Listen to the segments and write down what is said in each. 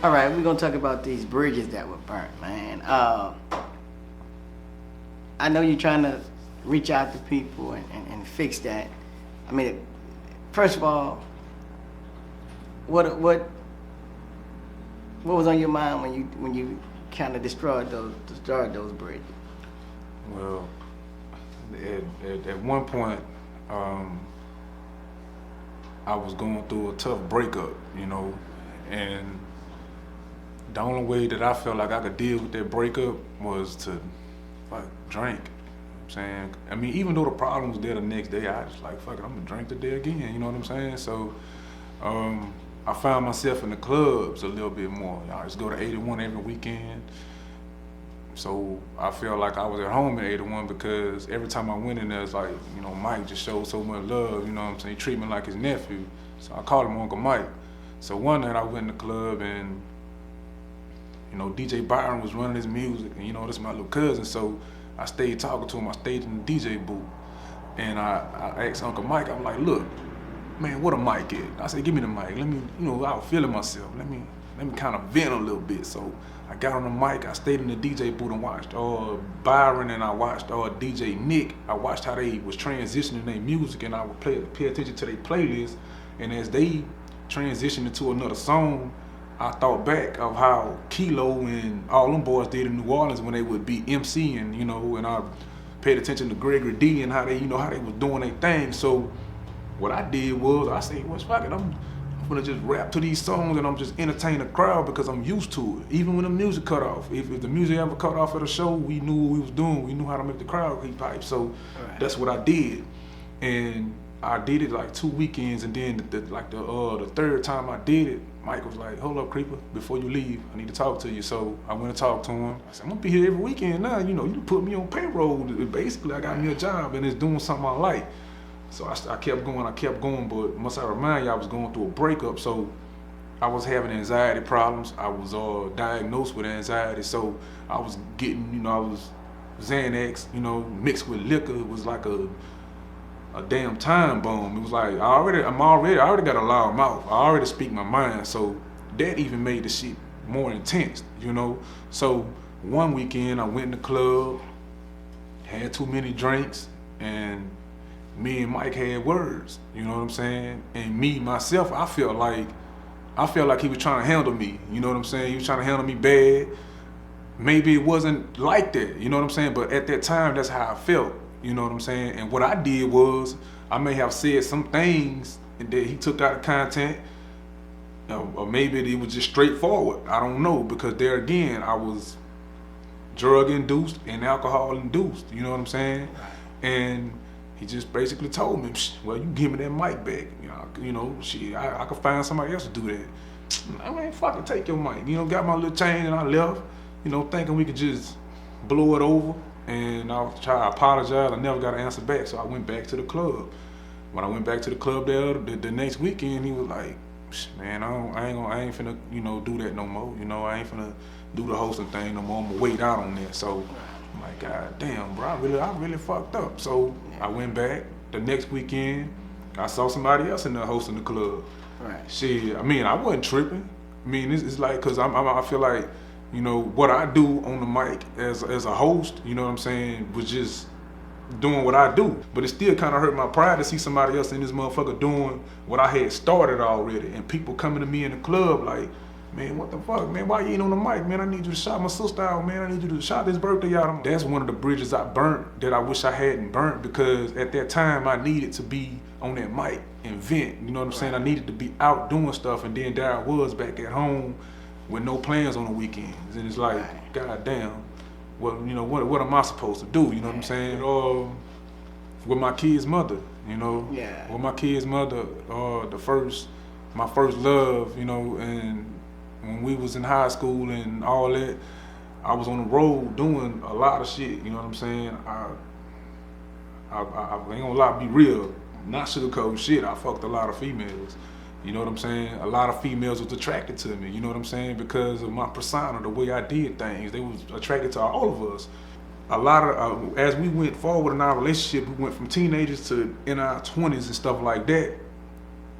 All right, we're gonna talk about these bridges that were burnt, man. I know you're trying to reach out to people and fix that. I mean, first of all, what was on your mind when you kind of destroyed those bridges? Well, at one point, I was going through a tough breakup, and the only way that I felt like I could deal with that breakup was to like drink. I'm saying, I mean, even though the problem was there the next day, I just like, fuck it, I'm gonna drink today again. You know what I'm saying? So I found myself in the clubs a little bit more. I just go to 81 every weekend. So I felt like I was at home in 81 because every time I went in there, it's like, Mike just showed so much love. You know what I'm saying? He treated me like his nephew. So I called him Uncle Mike. So one night I went in the club and DJ Byron was running his music, and this is my little cousin, so I stayed talking to him. I stayed in the DJ booth, and I asked Uncle Mike, I'm like, look, man, what a mic is? I said, give me the mic. Let me, I was feeling myself. Let me kind of vent a little bit. So I got on the mic. I stayed in the DJ booth and watched Byron, and I watched DJ Nick. I watched how they was transitioning their music, and I would pay attention to their playlist, and as they transitioned into another song, I thought back of how Kilo and all them boys did in New Orleans when they would be MCing, and I paid attention to Gregory D and how they was doing their thing. So what I did was I said, well, fuck it, I'm gonna just rap to these songs and I'm just entertain the crowd because I'm used to it. Even when the music cut off, if the music ever cut off at a show, we knew what we was doing. We knew how to make the crowd keep hype. So that's what I did, and I did it like 2 weekends, and then the third time I did it, Mike was like, hold up, Creepa, before you leave, I need to talk to you. So I went and talked to him. I said, I'm gonna be here every weekend now. You put me on payroll. Basically, I got me a job and it's doing something I like. So I kept going, but must I remind you, I was going through a breakup. So I was having anxiety problems. I was diagnosed with anxiety. So I was getting, I was Xanax, mixed with liquor. It was like a damn time bomb. It was like I already got a loud mouth. I already speak my mind. So that even made the shit more intense, So one weekend I went in the club, had too many drinks, and me and Mike had words, you know what I'm saying? And me, myself, I felt like he was trying to handle me, you know what I'm saying? He was trying to handle me bad. Maybe it wasn't like that, you know what I'm saying? But at that time, that's how I felt. You know what I'm saying? And what I did was, I may have said some things that he took out of content, or maybe it was just straightforward. I don't know, because there again, I was drug-induced and alcohol-induced, you know what I'm saying? And he just basically told me, well, you give me that mic back. Shit, I could find somebody else to do that. I mean, fucking take your mic. Got my little chain and I left, thinking we could just blow it over. And I was trying to apologize. I never got an answer back, so I went back to the club. When I went back to the club there the next weekend, he was like, man, I ain't finna, do that no more. I ain't finna do the hosting thing no more. I'm gonna wait out on that. So I'm like, God damn, bro, I really fucked up. So I went back the next weekend. I saw somebody else in there hosting the club. Right. Shit, I mean, I wasn't tripping. I mean, it's like, cause I feel like, what I do on the mic as a host, you know what I'm saying, was just doing what I do. But it still kind of hurt my pride to see somebody else in this motherfucker doing what I had started already. And people coming to me in the club like, man, what the fuck, man, why you ain't on the mic, man? I need you to shout my sister out, man. I need you to shout this birthday out. That's one of the bridges I burnt that I wish I hadn't burnt, because at that time I needed to be on that mic and vent, you know what I'm saying? I needed to be out doing stuff, and then there I was back at home with no plans on the weekends, and it's like, God damn, what what am I supposed to do? You know what I'm saying? With my kid's mother, with my kid's mother, my first love, and when we was in high school and all that, I was on the road doing a lot of shit. You know what I'm saying? I ain't gonna lie, be real, not sugarcoat shit. I fucked a lot of females. You know what I'm saying? A lot of females was attracted to me, you know what I'm saying? Because of my persona, the way I did things. They was attracted to all of us. a lot of as we went forward in our relationship, we went from teenagers to in our 20s and stuff like that.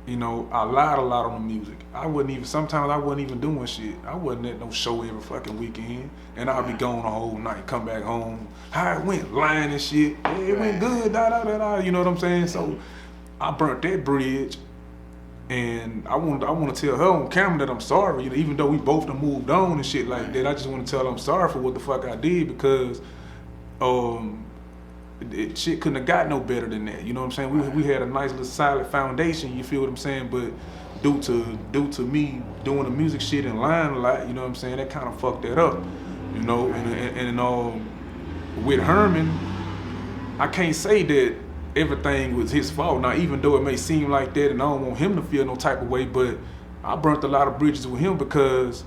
You know, I lied a lot on the music. Sometimes I wasn't even doing shit. I wasn't at no show every fucking weekend. And I'd be gone the whole night, come back home. How it went, lying and shit. Yeah, it went good, you know what I'm saying? So I burnt that bridge. And I want to tell her on camera that I'm sorry, you know, even though we both done moved on and shit like that. I just want to tell her I'm sorry for what the fuck I did because shit couldn't have got no better than that. You know what I'm saying? We had a nice little solid foundation. You feel what I'm saying? But due to me doing the music shit and lying a lot, you know what I'm saying? That kind of fucked that up. You know, and with Herman, I can't say that everything was his fault. Now, even though it may seem like that, and I don't want him to feel no type of way, but I burnt a lot of bridges with him because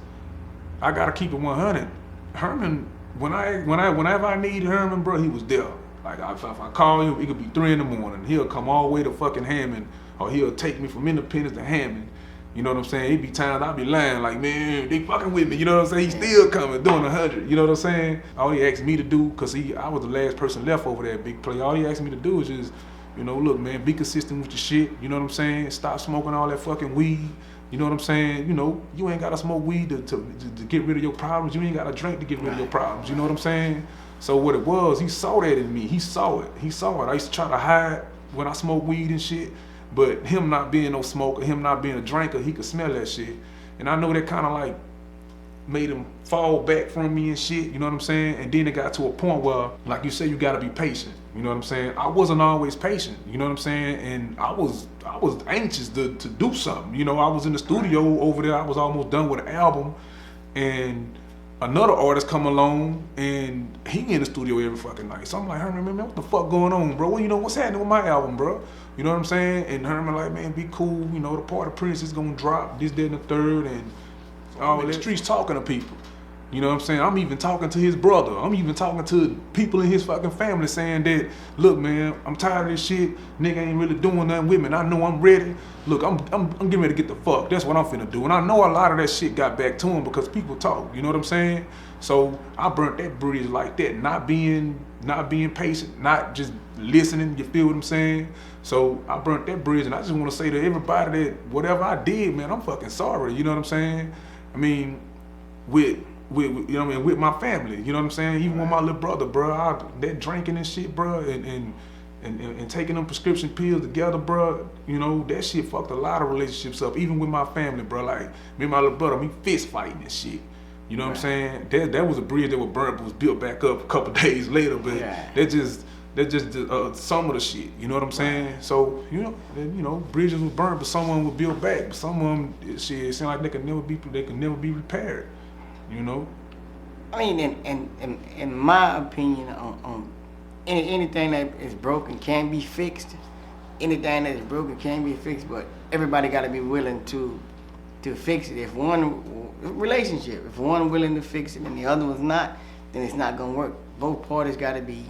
I gotta keep it 100. Herman, whenever I need Herman, bro, he was there. Like if I call him, it could be 3 in the morning. He'll come all the way to fucking Hammond, or he'll take me from Independence to Hammond. You know what I'm saying? It be times I be lying like, man, they fucking with me. You know what I'm saying? He still coming, doing 100. You know what I'm saying? All he asked me to do, cause I was the last person left over that big play. All he asked me to do is just, you know, look, man, be consistent with your shit. You know what I'm saying? Stop smoking all that fucking weed. You know what I'm saying? You know, you ain't gotta smoke weed to get rid of your problems. You ain't gotta drink to get rid of your problems. You know what I'm saying? So what it was, he saw that in me. He saw it. I used to try to hide when I smoke weed and shit. But him not being no smoker, him not being a drinker, he could smell that shit. And I know that kind of like made him fall back from me and shit, you know what I'm saying? And then it got to a point where, like you say, you gotta be patient. You know what I'm saying? I wasn't always patient, you know what I'm saying? And I was anxious to do something. You know, I was in the studio over there, I was almost done with an album, and another artist come along and he in the studio every fucking night. So I'm like, Herman, man, what the fuck going on, bro? Well, you know, what's happening with my album, bro? You know what I'm saying? And Herman like, man, be cool. You know, the Part of Prince is gonna drop this, that, and the third, and all the streets talking to people. You know what I'm saying? I'm even talking to his brother. I'm even talking to people in his fucking family saying that, look, man, I'm tired of this shit. Nigga ain't really doing nothing with me. And I know I'm ready. Look, I'm getting ready to get the fuck. That's what I'm finna do. And I know a lot of that shit got back to him because people talk. You know what I'm saying? So I burnt that bridge like that. Not being patient, not just listening. You feel what I'm saying? So I burnt that bridge, and I just want to say to everybody that whatever I did, man, I'm fucking sorry. You know what I'm saying? I mean, with you know what I mean, with my family, you know what I'm saying? Even with my little brother, bro, that drinking and shit, bro, and taking them prescription pills together, bro, you know, that shit fucked a lot of relationships up, even with my family, bro. Like, me and my little brother, we fist fighting and shit. You know what I'm saying? That was a bridge that was burnt, but was built back up a couple days later, but that's just some of the shit, you know what I'm saying? So, you know, bridges were burnt, but someone was built back. But some of them, shit, it seemed like they could never be repaired, you know? I mean, in my opinion, on anything that is broken can be fixed. Anything that is broken can be fixed, but everybody got to be willing to fix it. If one relationship, if one willing to fix it and the other one's not, then it's not gonna work. Both parties got to be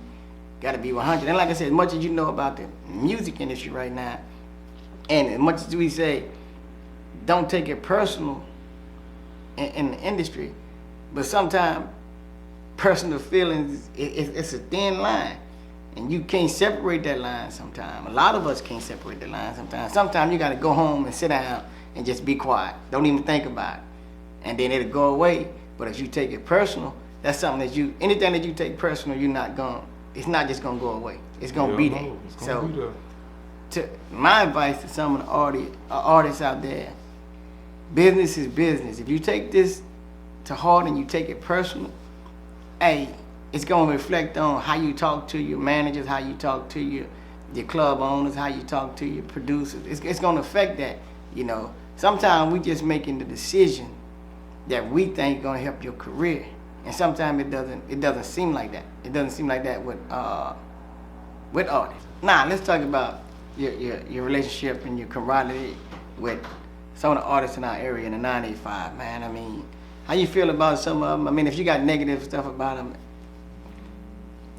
100. And like I said, as much as you know about the music industry right now, and as much as we say, don't take it personal in the industry, but sometimes personal feelings, it's a thin line, and you can't separate that line sometimes. A lot of us can't separate the line sometimes. Sometimes you got to go home and sit down and just be quiet. Don't even think about it. And then it'll go away. But if you take it personal, that's something that anything that you take personal, it's not just gonna go away. It's gonna be there. My advice to some of the artists out there, business is business. If you take this to heart and you take it personal, hey, it's gonna reflect on how you talk to your managers, how you talk to your club owners, how you talk to your producers. It's gonna affect that, you know. Sometimes we just making the decision that we think gonna help your career, and sometimes it doesn't seem like that. It doesn't seem like that with artists. Now let's talk about your relationship and your camaraderie with some of the artists in our area in the 985, man. I mean, how you feel about some of them? I mean, if you got negative stuff about them,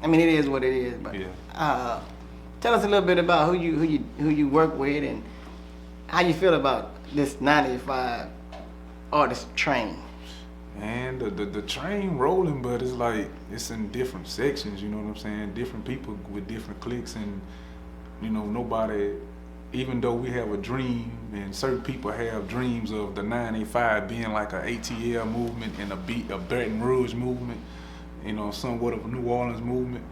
I mean, it is what it is. But tell us a little bit about who you work with and how you feel about this 985 artist train. And the train rolling, but it's like it's in different sections, you know what I'm saying? Different people with different cliques, and nobody. Even though we have a dream, and certain people have dreams of the 985 being like a ATL movement and a Baton Rouge movement, somewhat of a New Orleans movement.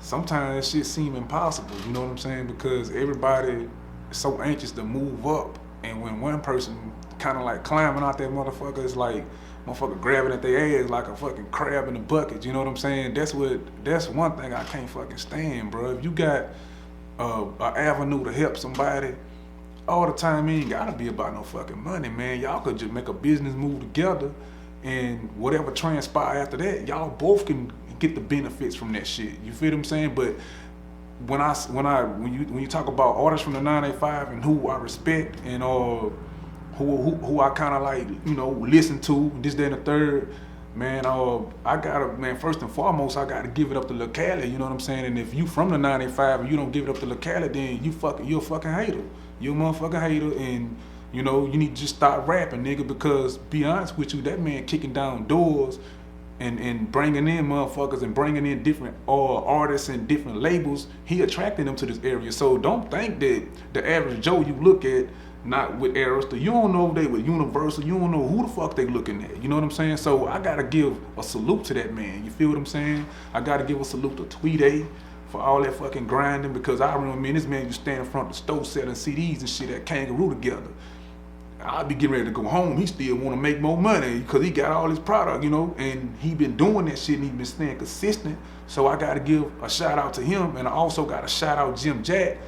Sometimes that shit seem impossible, you know what I'm saying? Because everybody is so anxious to move up, and when one person kind of like climbing out that motherfucker, it's like motherfucker grabbing at their ass like a fucking crab in a bucket. You know what I'm saying? That's one thing I can't fucking stand, bro. If you got an avenue to help somebody, all the time it ain't gotta be about no fucking money, man. Y'all could just make a business move together, and whatever transpire after that, y'all both can get the benefits from that shit. You feel what I'm saying? But when you talk about artists from the 985 and who I respect and who I kind of like, listen to, this, that, and the third, man, first and foremost, I gotta give it up to Lil Cali, you know what I'm saying? And if you from the 985 and you don't give it up to Lil Cali, then you're a fucking hater. You're a motherfucking hater, and you need to just start rapping, nigga, because be honest with you, that man kicking down doors and bringing in motherfuckers and bringing in different artists and different labels, he attracting them to this area. So don't think that the average Joe you look at, not with Arista, you don't know if they with Universal, you don't know who the fuck they looking at, you know what I'm saying? So I gotta give a salute to that man, you feel what I'm saying? I gotta give a salute to Tweety for all that fucking grinding, because I remember, man, this man used to stand in front of the store selling CDs and shit at Kangaroo together. I'd be getting ready to go home. He still want to make more money because he got all his product, and he been doing that shit and he been staying consistent. So I got to give a shout out to him, and I also got to shout out Jim Jack.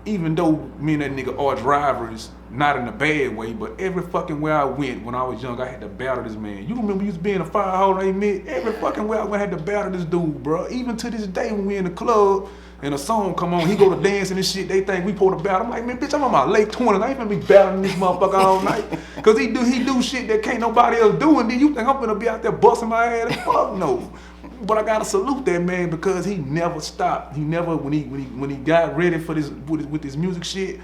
Even though me and that nigga are drivers, not in a bad way, but every fucking where I went when I was young, I had to battle this man. You remember you was being a fire hall, ain't every fucking where I went, I had to battle this dude, bro. Even to this day when we in the club and a song come on, he go to dancing and shit, they think we pulled a battle. I'm like, man, bitch, I'm on my late 20s. I ain't finna be battling this motherfucker all night. Cause he do shit that can't nobody else do, and then you think I'm finna be out there busting my ass? Fuck no. But I gotta salute that man because he never stopped. He never, when he got ready for this with his music shit,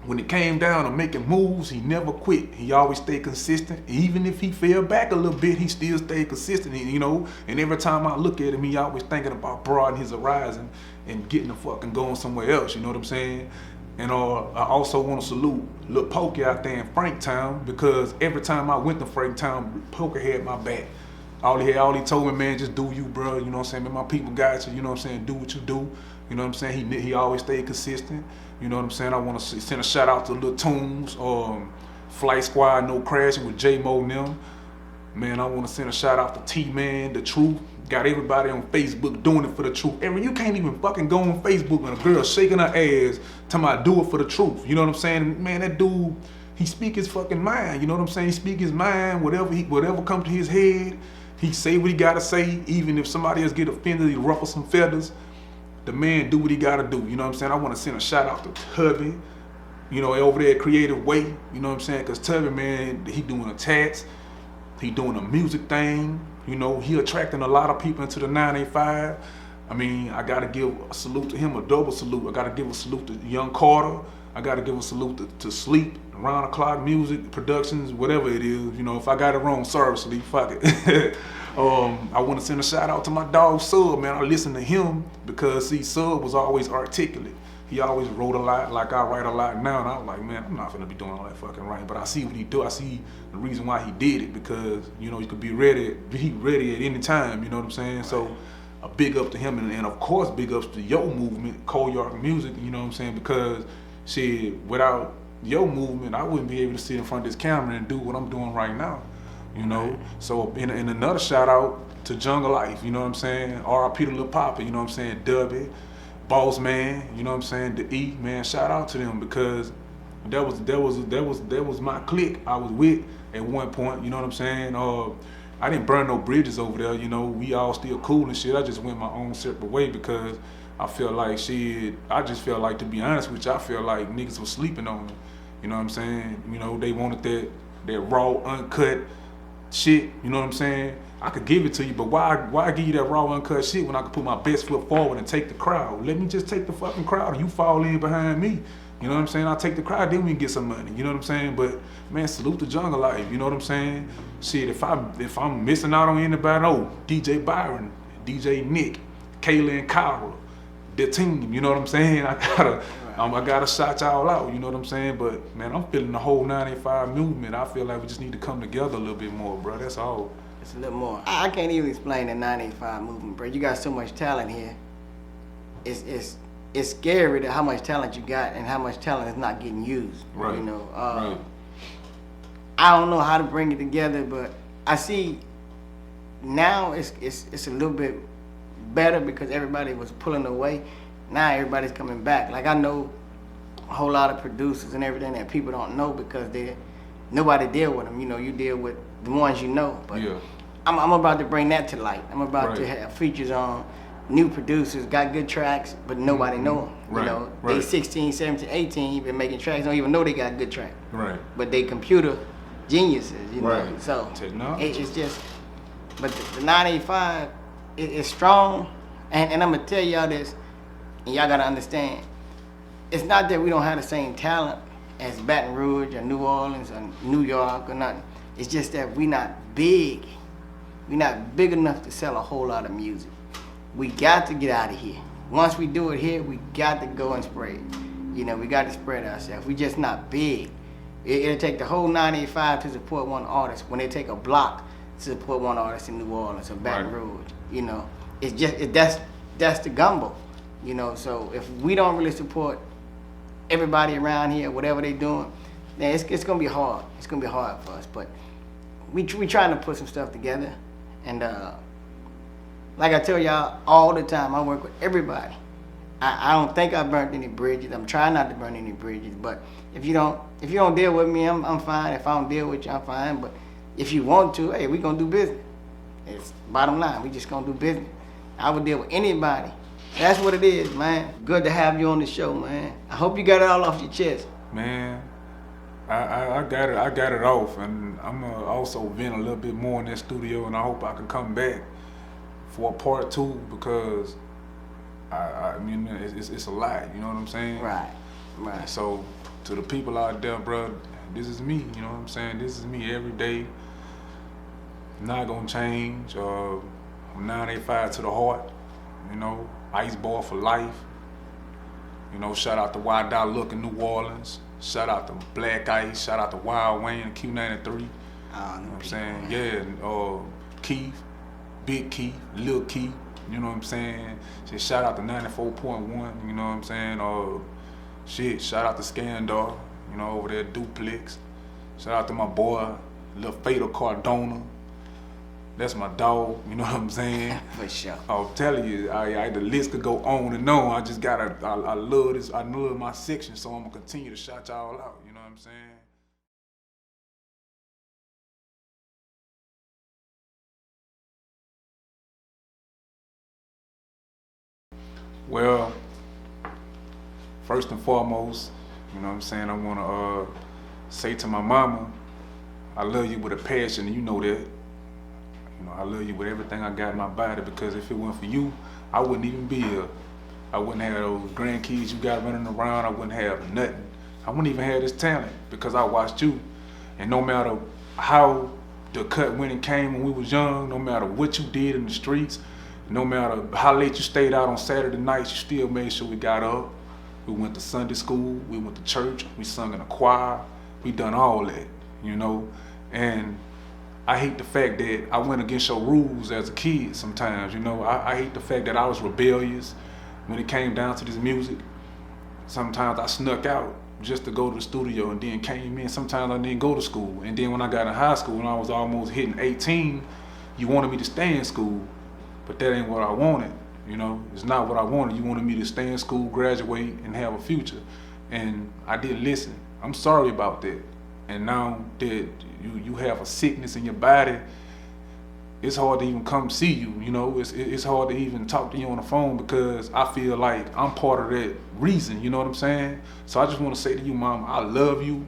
when it came down to making moves, he never quit. He always stayed consistent. Even if he fell back a little bit, he still stayed consistent, and every time I look at him, he always thinking about broadening his horizon and getting the fucking going somewhere else, you know what I'm saying? And I also want to salute Lil Pokey out there in Franktown, because every time I went to Franktown, Pokey had my back. All he told me, man, just do you, bro. You know what I'm saying? Man, my people got you. You know what I'm saying? Do what you do. You know what I'm saying? He always stayed consistent. You know what I'm saying? I want to send a shout out to Lil Tunes, Flight Squad, No Crashing with J-Mo and them. Man, I want to send a shout out to T-Man, The Truth. Got everybody on Facebook doing it for the truth. You can't even fucking go on Facebook and a girl shaking her ass talking about do it for the truth. You know what I'm saying? Man, that dude, he speak his fucking mind. You know what I'm saying? He speak his mind, whatever comes to his head. He say what he gotta say, even if somebody else get offended, he ruffle some feathers. The man do what he gotta do, you know what I'm saying? I wanna send a shout out to Tubby, over there at Creative Way, you know what I'm saying? Cause Tubby, man, he doing a tats, he doing a music thing, he attracting a lot of people into the 985. I gotta give a salute to him, a double salute. I gotta give a salute to Young Carter. I gotta give a salute to Sleep, Round the Clock Music, Productions, whatever it is. If I got it wrong, sorry, Sleep, fuck it. I want to send a shout out to my dog Sub, man. I listen to him because, see, Sub was always articulate. He always wrote a lot, like I write a lot now, and I was like, man, I'm not gonna be doing all that fucking writing. But I see what he do. I see the reason why he did it, because, he could be ready. He ready at any time, you know what I'm saying? So, a big up to him, and of course, big ups to Yo Movement, Cold Music, you know what I'm saying? Because, shit, without Yo Movement, I wouldn't be able to sit in front of this camera and do what I'm doing right now. So in another shout out to Jungle Life, you know what I'm saying? R.I.P. to Lil Papa, you know what I'm saying? Dubby, Boss Man, you know what I'm saying? The E, man, shout out to them, because that was my clique I was with at one point, you know what I'm saying? I didn't burn no bridges over there, we all still cool and shit. I just went my own separate way because I feel like to be honest with you, I feel like niggas was sleeping on me. You know what I'm saying? They wanted that raw, uncut shit, you know what I'm saying? I could give it to you, but why give you that raw, uncut shit when I could put my best foot forward and take the crowd? Let me just take the fucking crowd and you fall in behind me. You know what I'm saying? I'll take the crowd, then we can get some money. You know what I'm saying? But man, salute the jungle life. You know what I'm saying? Shit, if I'm missing out on anybody, DJ Byron, DJ Nick, Kayla and Kyra, the team. You know what I'm saying? I gotta shout y'all out. You know what I'm saying? But man, I'm feeling the whole 985 movement. I feel like we just need to come together a little bit more, bro. That's all. It's a little more. I can't even explain the 985 movement, bro. You got so much talent here. It's scary to how much talent you got and how much talent is not getting used. Right. You know. Right. I don't know how to bring it together, but I see now it's a little bit better because everybody was pulling away. Now everybody's coming back. Like I know a whole lot of producers and everything that people don't know because nobody deal with them. You know, you deal with the ones you know. But yeah. I'm about to bring that to light. I'm about Right. to have features on new producers, got good tracks, but nobody know them. Right. You know, Right. they 16, 17, 18, been making tracks, don't even know they got good tracks. Right. But they computer geniuses, you know. Right. So Technology. it's just, but the 985 is strong, and I'm gonna tell y'all this, and y'all gotta understand. It's not that we don't have the same talent as Baton Rouge or New Orleans or New York or nothing. It's just that we not big. We're not big enough to sell a whole lot of music. We got to get out of here. Once we do it here, we got to go and spread. You know, we got to spread ourselves. We just not big. It'll take the whole 985 to support one artist when they take a block to support one artist in New Orleans or Baton Right. Rouge. You know, it's just that's the gumbo. You know, so if we don't really support everybody around here, whatever they doing, then it's gonna be hard. It's gonna be hard for us. But we trying to put some stuff together, and like I tell y'all all the time, I work with everybody. I don't think I burnt any bridges. I'm trying not to burn any bridges. But if you don't deal with me, I'm fine. If I don't deal with you, I'm fine. But if you want to, hey, we gonna do business. It's bottom line. We just gonna do business. I would deal with anybody. That's what it is, man. Good to have you on the show, man. I hope you got it all off your chest. Man, I got it off, and I'm gonna also vent a little bit more in that studio, and I hope I can come back for a part 2 because I mean it's a lot, you know what I'm saying? Right. So to the people out there, bro, this is me, you know what I'm saying? This is me every day. Not gonna change. I'm 985 to the heart, you know. Ice ball for life. You know, shout out to Wild Dot Look in New Orleans. Shout out to Black Ice. Shout out to Wild Wayne and Q93. You know what I'm saying? Yeah, Keith, Big Keith, Lil Keith. You know what I'm saying? Shout out to 94.1. You know what I'm saying? Shout out to Scandar. You know, over there at Duplex. Shout out to my boy, Lil Fatal Cardona. That's my dog, you know what I'm saying? For sure. I'll tell you, the list could go on and on. I love this, I love my section, so I'm gonna continue to shout y'all out, you know what I'm saying? Well, first and foremost, you know what I'm saying, I wanna say to my mama, I love you with a passion, and you know that. You know, I love you with everything I got in my body because if it weren't for you, I wouldn't even be here. I wouldn't have those grandkids you got running around. I wouldn't have nothing. I wouldn't even have this talent because I watched you. And no matter how the cut went and came when we was young, no matter what you did in the streets, no matter how late you stayed out on Saturday nights, you still made sure we got up. We went to Sunday school, we went to church, we sung in a choir, we done all that, you know? And I hate the fact that I went against your rules as a kid sometimes, you know. I hate the fact that I was rebellious when it came down to this music. Sometimes I snuck out just to go to the studio and then came in. Sometimes I didn't go to school. And then when I got in high school and I was almost hitting 18, you wanted me to stay in school, but that ain't what I wanted, you know. It's not what I wanted. You wanted me to stay in school, graduate, and have a future. And I didn't listen. I'm sorry about that. And now that you have a sickness in your body, it's hard to even come see you, you know. It's hard to even talk to you on the phone because I feel like I'm part of that reason, you know what I'm saying? So I just want to say to you, Mom, I love you,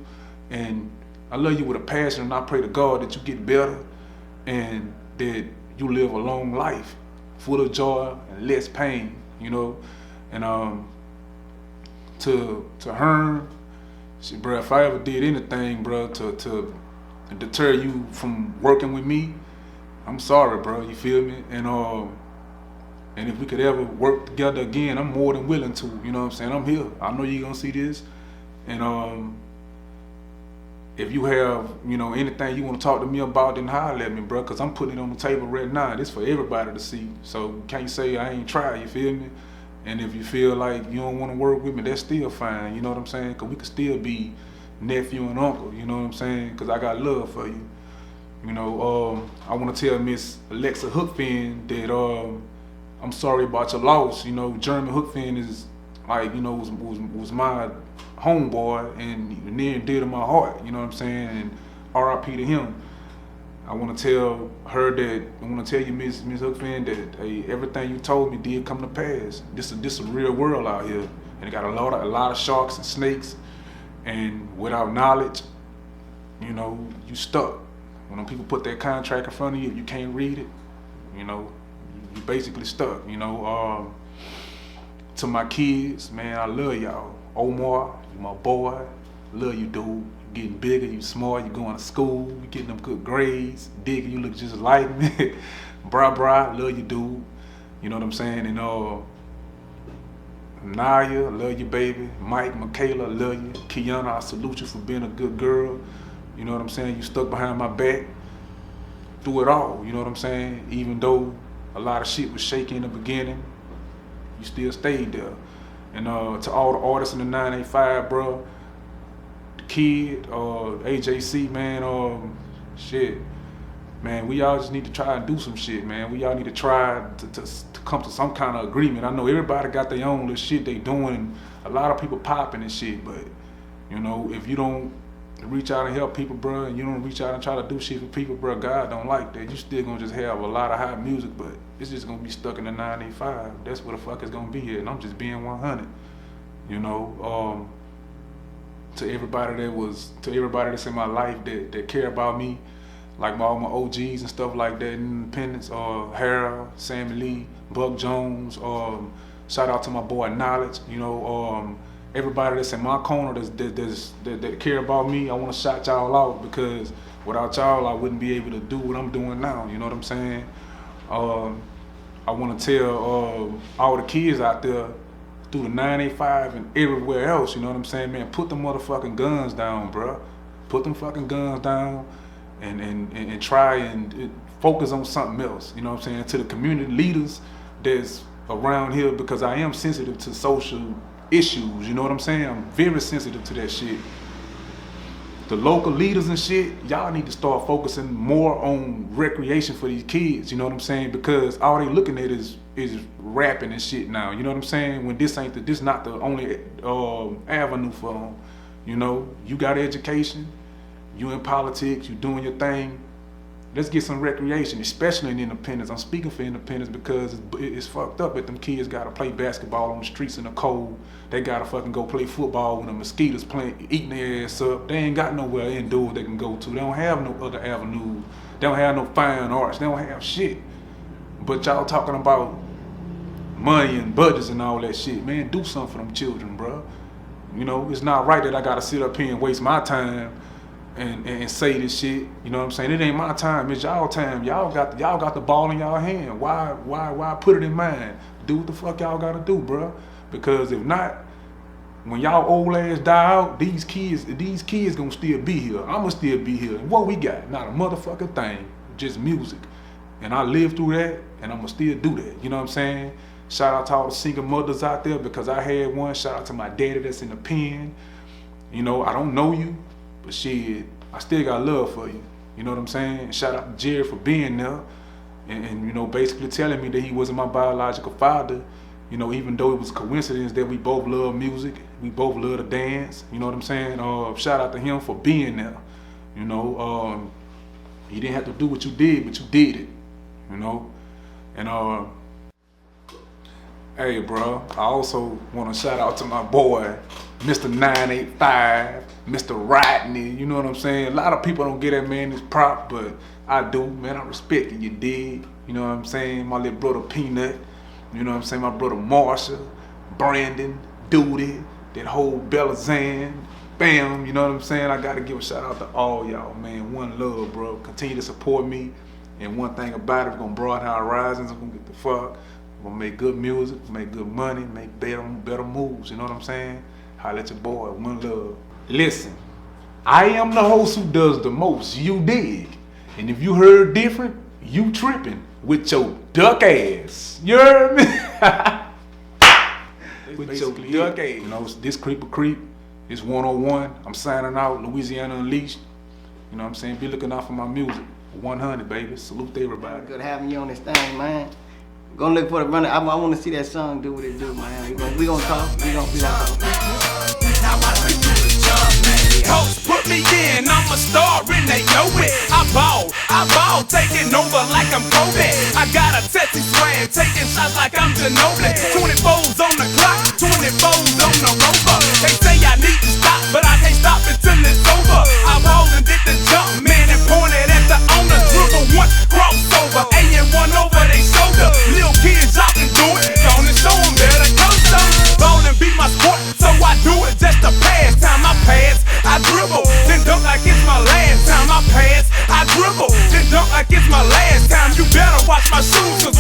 and I love you with a passion, and I pray to God that you get better and that you live a long life full of joy and less pain, you know. And to Hearn, shit, bro, if I ever did anything, bro, to deter you from working with me, I'm sorry, bro. You feel me? And if we could ever work together again, I'm more than willing to. You know what I'm saying? I'm here. I know you're gonna see this, and if you have, anything you want to talk to me about, then holler at me, bro, because I'm putting it on the table right now. This for everybody to see. So can't say I ain't tried, you feel me? And if you feel like you don't want to work with me, that's still fine, you know what I'm saying? Because we could still be nephew and uncle, you know what I'm saying? Because I got love for you. I want to tell Miss Alexa Hookfin that I'm sorry about your loss. Jeremy Hookfin is like, was my homeboy and near and dear to my heart, you know what I'm saying? And RIP to him. I want to tell you, Miss Hookfin, that hey, everything you told me did come to pass. This is a real world out here, and it got a lot of sharks and snakes, and without knowledge, you stuck. When them people put that contract in front of you, if you can't read it, you basically stuck. To my kids, man, I love y'all. Omar, you my boy. Love you, dude. You getting bigger, you smart, you going to school, you getting them good grades. Digger, you look just like me. Bra, love you, dude. You know what I'm saying? And Naya, love you, baby. Mike, Michaela, love you. Kiana, I salute you for being a good girl. You know what I'm saying? You stuck behind my back through it all. You know what I'm saying? Even though a lot of shit was shaky in the beginning, you still stayed there. And to all the artists in the 985, bro, the kid, AJC, man, shit, man, we all just need to try and do some shit, man. We all need to try to come to some kind of agreement. I know everybody got their own little shit they doing. A lot of people popping and shit, but if you don't reach out and help people, bro, and you don't reach out and try to do shit for people, bro, God don't like that. You still gonna just have a lot of hot music, but it's just gonna be stuck in the 985. That's what the fuck it's gonna be at, and I'm just being 100. To everybody that's in my life that care about me, like all my OGs and stuff like that, Independence, Harold, Sammy Lee, Buck Jones, shout out to my boy Knowledge, everybody that's in my corner that care about me, I want to shout y'all out, because without y'all, I wouldn't be able to do what I'm doing now. You know what I'm saying? I want to tell all the kids out there through the 985 and everywhere else, you know what I'm saying, man, put them motherfucking guns down, bro. Put them fucking guns down and try and focus on something else, you know what I'm saying? To the community leaders that's around here, because I am sensitive to social issues, you know what I'm saying? I'm very sensitive to that shit. The local leaders and shit, y'all need to start focusing more on recreation for these kids, you know what I'm saying? Because all they looking at is rapping and shit now, you know what I'm saying? When this not the only avenue for them, you got education, you in politics, you doing your thing. Let's get some recreation, especially in Independence. I'm speaking for Independence because it's fucked up that them kids gotta play basketball on the streets in the cold. They gotta fucking go play football when the mosquitoes eating their ass up. They ain't got nowhere indoors they can go to. They don't have no other avenues. They don't have no fine arts. They don't have shit. But y'all talking about money and budgets and all that shit. Man, do something for them children, bro. It's not right that I gotta sit up here and waste my time and say this shit, you know what I'm saying? It ain't my time, it's y'all time. Y'all got the ball in y'all hand. Why put it in mine? Do what the fuck y'all gotta do, bro. Because if not, when y'all old ass die out, these kids gonna still be here. I'ma still be here. And what we got? Not a motherfucking thing. Just music. And I lived through that, and I'ma still do that. You know what I'm saying? Shout out to all the single mothers out there, because I had one. Shout out to my daddy that's in the pen. I don't know you, but shit, I still got love for you. You know what I'm saying? Shout out to Jerry for being there and basically telling me that he wasn't my biological father. Even though it was a coincidence that we both love music, we both love to dance. You know what I'm saying? Shout out to him for being there. He didn't have to do what you did, but you did it. And hey, bro, I also want to shout out to my boy, Mr. 985, Mr. Rodney, you know what I'm saying? A lot of people don't get that man his prop, but I do, man. I respect it, you dig? You know what I'm saying? My little brother Peanut, you know what I'm saying? My brother Marshall, Brandon, Duty, that whole Bellazan, bam, you know what I'm saying? I gotta give a shout out to all y'all, man. One love, bro. Continue to support me. And one thing about it, we're gonna broaden our horizons. I'm gonna get the fuck. We're gonna make good music, make good money, make better moves, you know what I'm saying? Holla at your boy, one love. Listen, I am the host who does the most, you dig. And if you heard different, you tripping with your duck ass. You heard me? With your duck ass. You know, this Creepa Creep, it's 101. I'm signing out, Louisiana Unleashed. You know what I'm saying? Be looking out for my music. 100, baby. Salute to everybody. Good having you on this thing, man. Gonna look for the runner. I want to see that song do what it do, man. We gonna talk. We gonna talk. Coach put me in, I'm a star and they know it. I ball, taking over like I'm Kobe. I got a Texas swag, taking shots like I'm Ginobili. 24's on the clock, 24's on the rover. They say I need to stop, but I can't stop until it's over. I ball and did the jump, man, and pointed at the owner. Dribble one, crossover, A&1 over they shoulder. Little kids out and do it, gonna show them better coach them. Ball and beat my sport, so I do it just to pass time. I pass, I dribble, then dunk like it's my last time. I pass, I dribble, then dunk like it's my last time. You better watch my shoes, 'cause